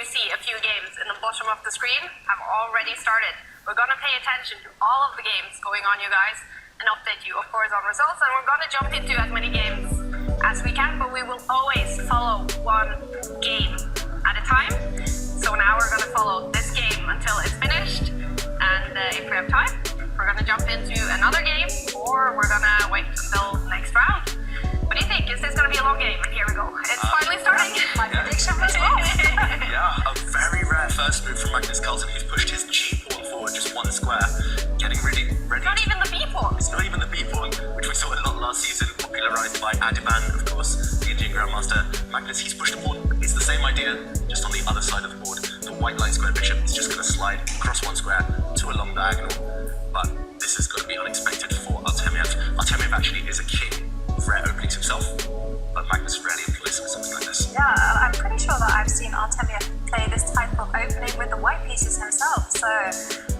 you see a few games in the bottom of the screen have already started. We're going to pay attention to all of the games going on, you guys, and update you, of course, on results. And we're going to jump into as many games as we can, but we will always follow one game at a time. So now we're going to follow this game until it's finished, and if we have time, we're going to jump into another game, or we're going to wait until the next round. What do you think? Is this going to be a long game? And here we go. It's finally starting. My prediction as well. Yeah, a very rare first move from Magnus Carlsen. He's pushed his G pawn forward just one square, getting ready. Not even the B pawn. It's not even the B pawn, which we saw a lot last season, popularized by Adiban, of course, the Indian Grandmaster. Magnus, he's pushed a pawn. It's the same idea, just on the other side of the board. The white light square bishop is just going to slide across one square to a long diagonal. But this is going to be unexpected for Artemiev. Artemiev actually is a king of rare openings himself, but Magnus rarely employs something like this. Yeah, I'm pretty sure that I've seen Artemiev play this type of opening with the white pieces himself, so...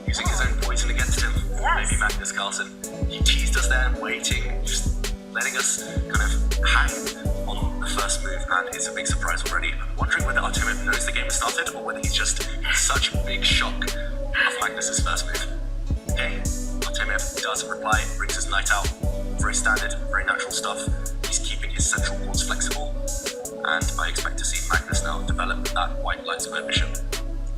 Using his own poison against him, yes. Maybe Magnus Carlsen. He teased us there, waiting, just letting us kind of hang on the first move, and it's a big surprise already. I'm wondering whether Artemiev knows the game has started, or whether he's just in such big shock of Magnus's first move. Okay, Artemiev does reply, brings his knight out. Very standard, very natural stuff. He's keeping his central pawns flexible, and I expect to see Magnus now develop that white light square bishop.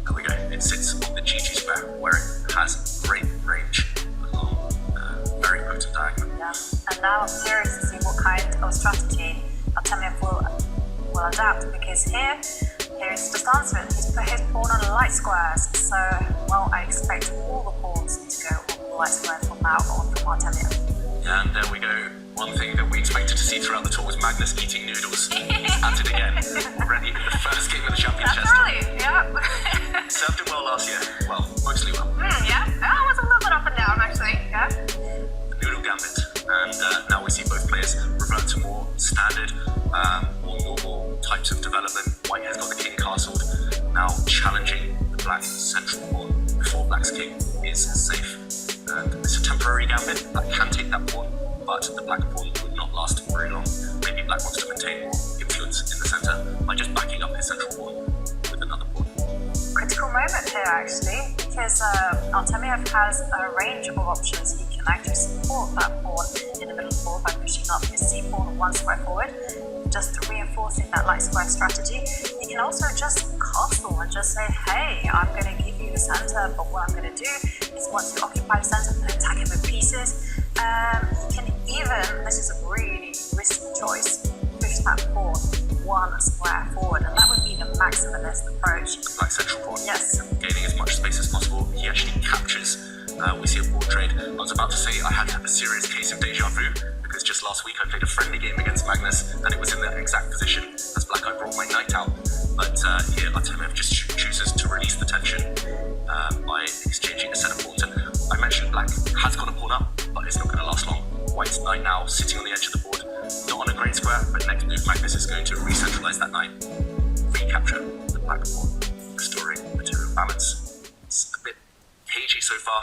There we go, it sits on the GG square, where it has great range along a very potent diagonal. Yeah, and now I'm curious to see what kind of strategy Artemiev will adapt, because here is just answer it. He's put his pawn on the light squares, so, well, I expect all the pawns to go on the light squares from now on from Artemiev. And there we go. One thing that we expected to see throughout the tour was Magnus eating noodles. He's at it again, already in the first game of the Champion Chess Tour. Right, yeah. Served him well last year. Well, mostly well. Yeah, it was a little bit up and down, actually, yeah. The noodle gambit. And now we see both players revert to more standard, more normal types of development. White has got the king castled, now challenging the black central pawn before black's king is safe. And it's a temporary gambit that can take that pawn, but the black pawn would not last very long. Maybe black wants to maintain more influence in the centre by just backing up his central pawn with another pawn. Critical moment here, actually, because Artemiev has a range of options. He can actually support that pawn in the middle of the board by pushing up his c pawn one square forward, just reinforcing that light square strategy. He can also just castle and just say, hey, I'm going to give you the centre, but what I'm going to do is once you occupy the centre, I'm going to attack it with pieces. He can even, this is a really risky choice, push that pawn one square forward, and that would be the maximalist approach. The black central pawn, yes, gaining as much space as possible. He actually captures. We see a board trade. I was about to say I had a serious case of deja vu, because just last week I played a friendly game against Magnus, and it was in the exact position as black. I brought my knight out, but here Artemiev just chooses to release the tension by exchanging a set of pawns. And I mentioned black has got a pawn up, but it's not going to last long. White's knight now sitting on the edge of the board, not on a great square, but next move Magnus is going to re-centralize that knight, recapture the black pawn, restoring material balance. It's a bit cagey so far.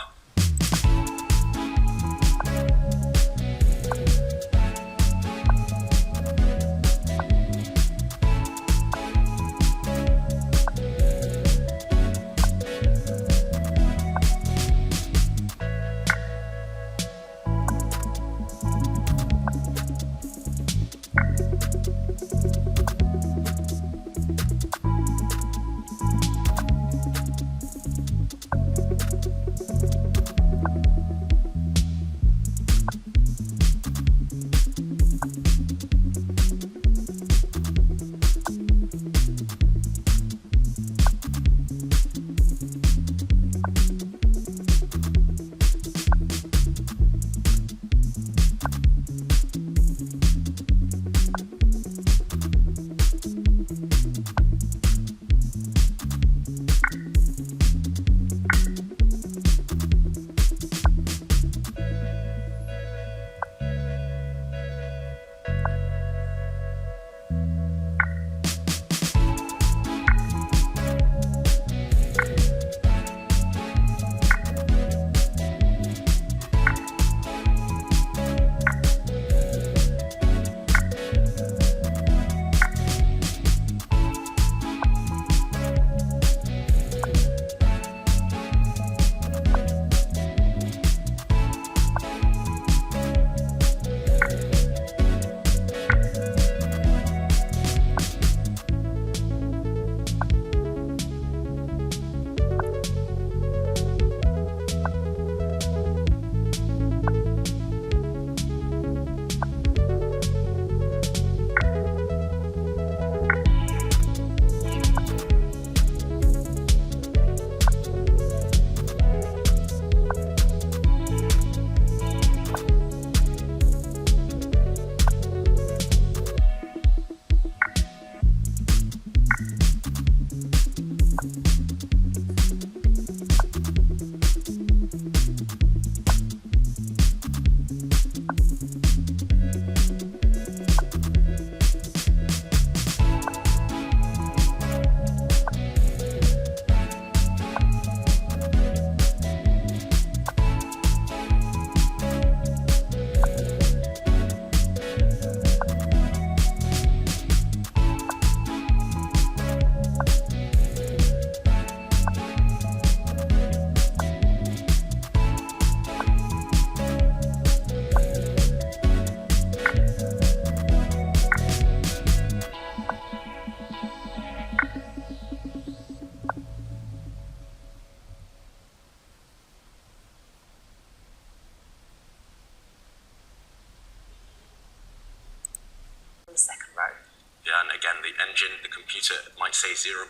engine, the computer might say 0.0,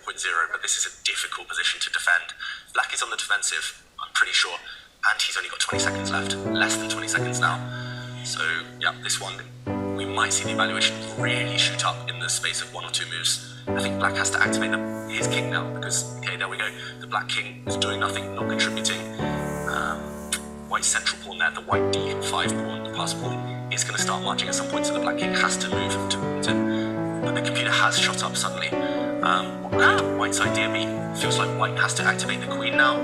but this is a difficult position to defend. Black is on the defensive, I'm pretty sure, and he's only got 20 seconds left, less than 20 seconds now. So yeah, this one, we might see the evaluation really shoot up in the space of 1 or 2 moves. I think Black has to activate his king now, because, okay, there we go. The Black king is doing nothing, not contributing. White central pawn there, the white d5 pawn, the pass pawn, is going to start marching at some point, so the Black king has to move but the computer has shot up suddenly. What could White's idea be? Feels like White has to activate the queen now.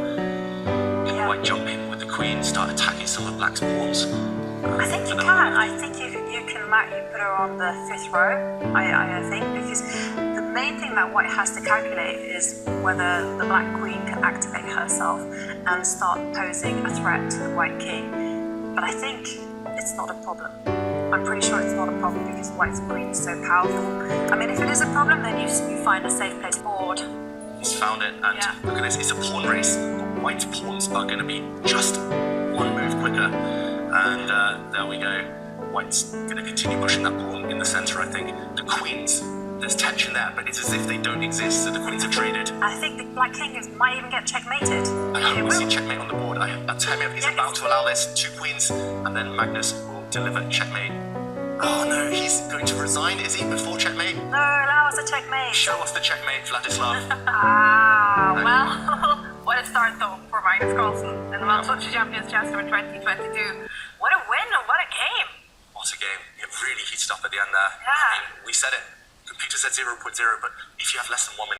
Can White jump in with the queen, start attacking some of Black's pawns? I think you can. I think you put her on the 5th row, I think, because the main thing that White has to calculate is whether the Black queen can activate herself and start posing a threat to the White king. But I think it's not a problem. I'm pretty sure it's not a problem because White's queen is so powerful. I mean, if it is a problem, then you find a safe place board. He's found it, and look at this, it's a pawn race. White's pawns are going to be just 1 move quicker. And there we go. White's going to continue pushing that pawn in the centre, I think. The queens, there's tension there, but it's as if they don't exist, so the queens are traded. I think the Black king might even get checkmated. I hope we see checkmate on the board. Artemiev is about to allow this. 2 queens, and then Magnus will deliver checkmate. Oh no, he's going to resign, is he, before checkmate? No, allow us a checkmate. Show us the checkmate, Vladislav. Well, what a start though for Magnus Carlsen in the Meltwater Champions Chess Tour 2022. What a win and what a game! What a game. It really heated up at the end there. Yeah. I mean, we said it. Computer said 0.0, but if you have less than 1 minute